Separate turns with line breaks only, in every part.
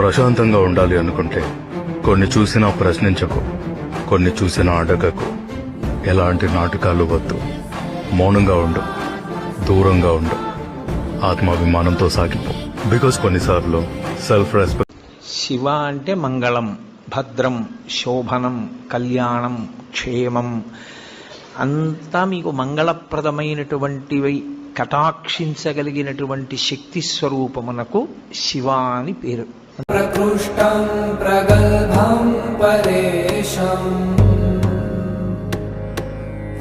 ప్రశాంతంగా ఉండాలి అనుకుంటే కొన్ని చూసినా ప్రశ్నించకు, కొన్ని చూసినా అడగకు. ఎలాంటి నాటకాలు వద్దు. మౌనంగా ఉండు, దూరంగా ఉండు, ఆత్మాభిమానంతో సాగిపో. బికాస్ కొన్నిసార్లు సెల్ఫ్ రెస్పెక్ట్.
శివ అంటే మంగళం, భద్రం, శోభనం, కళ్యాణం, క్షేమం అంతా మీకు మంగళప్రదమైనటువంటివి కటాక్షించగలిగినటువంటి శక్తి స్వరూపమునకు శివ అని పేరు.
ప్రకృష్టం ప్రగల్భం పరేశం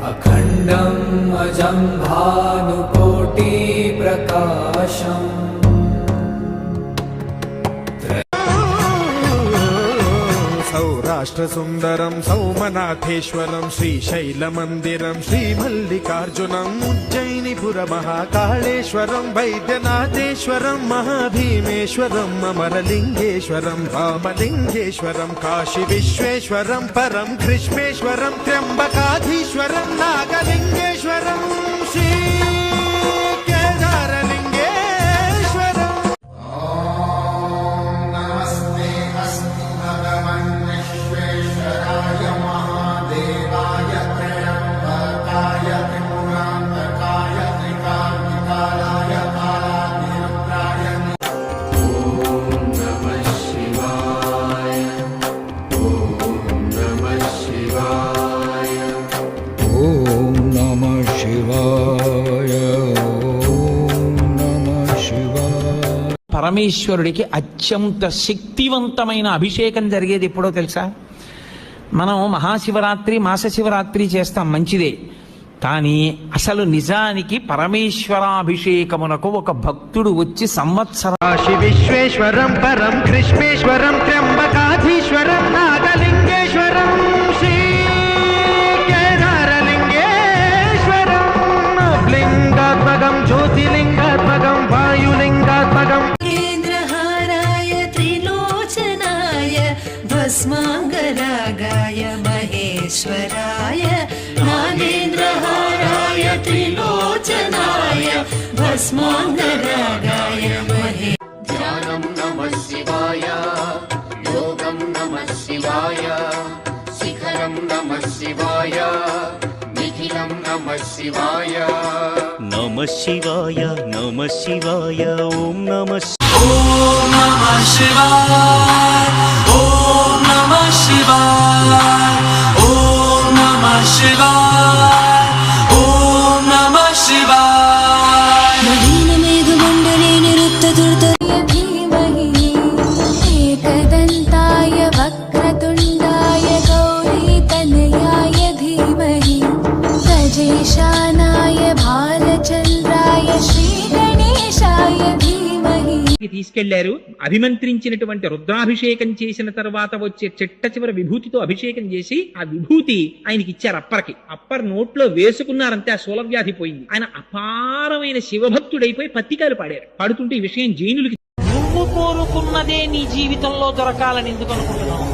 అఖండం అజం భానుకోటి ప్రకాశం
సౌరాష్ట్ర సుందరం సౌమనాథేశ్వరం శ్రీశైలమందిరం శ్రీమల్లికార్జునం ఉజ్జయినిపుర మహాకాళేశ్వరం వైద్యనాథేశ్వరం మహాభీమేశ్వరం అమరలింగేశ్వరం వామలింగేశ్వరం కాశీ విశ్వేశ్వరం పరం కృష్ణేశ్వరం త్ర్యంబకాధీశ్వరం నాగలింగేశ్వరం శ్రీ
పరమేశ్వరుడికి అత్యంత శక్తివంతమైన అభిషేకం జరిగేది ఎప్పుడో తెలుసా? మనం మహాశివరాత్రి, మాస శివరాత్రి చేస్తాం, మంచిదే. కానీ అసలు నిజానికి పరమేశ్వరాభిషేకమునకు ఒక భక్తుడు వచ్చి
కాశీ విశ్వేశ్వరం పరం కృష్ణేశ్వరం త్ర్యంబకాధీశ్వరం నాగలింగేశ్వరం శ్రీ కేదారలింగేశ్వరం లింగాత్మకం జ్యోతిలింగాత్మకం వాయులింగాత్మకం
భస్మాంగరాగాయ మహేశ్వరాయ నాగేంద్రహారాయ త్రిలోచనాయ భస్మాంగరాగాయ మహే.
ధ్యానం నమః శివాయ, యోగం నమః శివాయ, శిఖరం నమః శివాయ, నిఖిలం నమః శివాయ.
నమః శివాయ నమః శివాయ ఓం నమః
శివాయ ఓం నమః శివాయ ఓం నమః శివాయ ఓం నమః శివాయ.
నవీన మేఘమండలే నిరుత్తదుర్దయ ధీమహి ఏకదంతాయ వక్రతుండాయ గౌరీతనయాయ ధీమహి గజేశానాయ భాలచంద్రాయ శ్రీగణేశాయ ధీమహి.
తీసుకెళ్లారు. అభిమంత్రించినటువంటి రుద్రాభిషేకం చేసిన తర్వాత వచ్చే చిట్ట చివరి విభూతితో అభిషేకం చేసి ఆ విభూతి ఆయనకి ఇచ్చారు. అప్పర్ నోట్లో వేసుకున్నారంటే ఆ శూలవ్యాధి పోయింది. ఆయన అపారమైన శివభక్తుడైపోయి పత్తికాలు పాడారు. పాడుతుంటే ఈ విషయం జైనులకి, నువ్వు కోరుకున్నదే నీ జీవితంలో దొరకాలని ఎందుకు అనుకుంటున్నావు?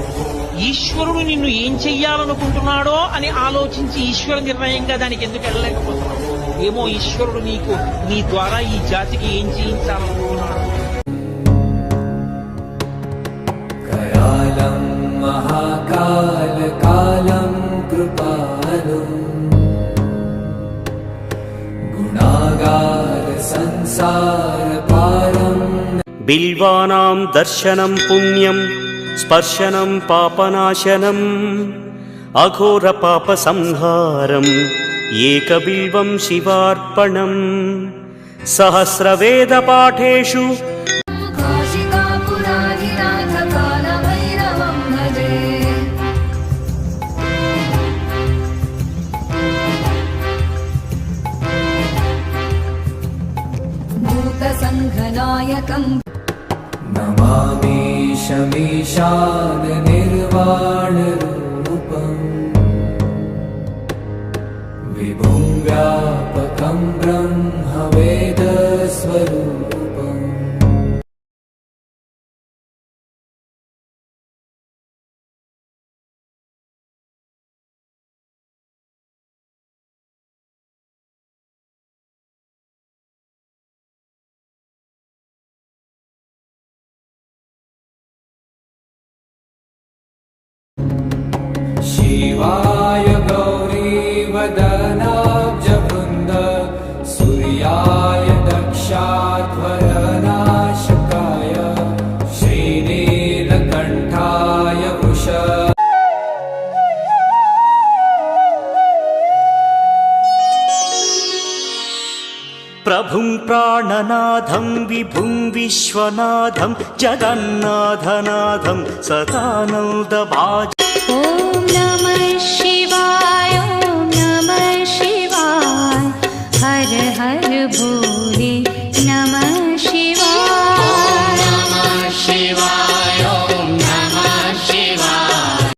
ఈశ్వరుడు నిన్ను ఏం చెయ్యాలనుకుంటున్నాడో అని ఆలోచించి ఈశ్వర నిర్ణయంగా దానికి ఎందుకు వెళ్ళలేకపోతున్నావు? ఏమో ఈశ్వరుడు నీకు నీ ద్వారా ఈ జాతికి ఏం చేయించాలనుకుంటున్నాడు.
కయాలం మహాకాల కాలం కృపాలం గుణాగార సంసార పారం.
బిల్వానాం దర్శనం పుణ్యం స్పర్శనం పాపనాశనం అఘోర పాప సంహారం ఏకబిల్వం శివార్పణం. సహస్రవేద పాఠేషు
కాశికాపురాధినాథకాలభైరవం భజే. భూతసంఘనాయకం
నమామి శమీశాన నిర్వాణ రూపం విభుం వ్యాపకం బ్రహ్మ వేద స్వరూపం. शिवाय गौरीवदनाब्जवृन्द सूर्याय दक्षाध्वरनाशकाय श्रीनीलकण्ठाय वृष
प्रभुं प्राणनाथं विभुं विश्वनाथं जगन्नाथनाथं सदानन्दभाज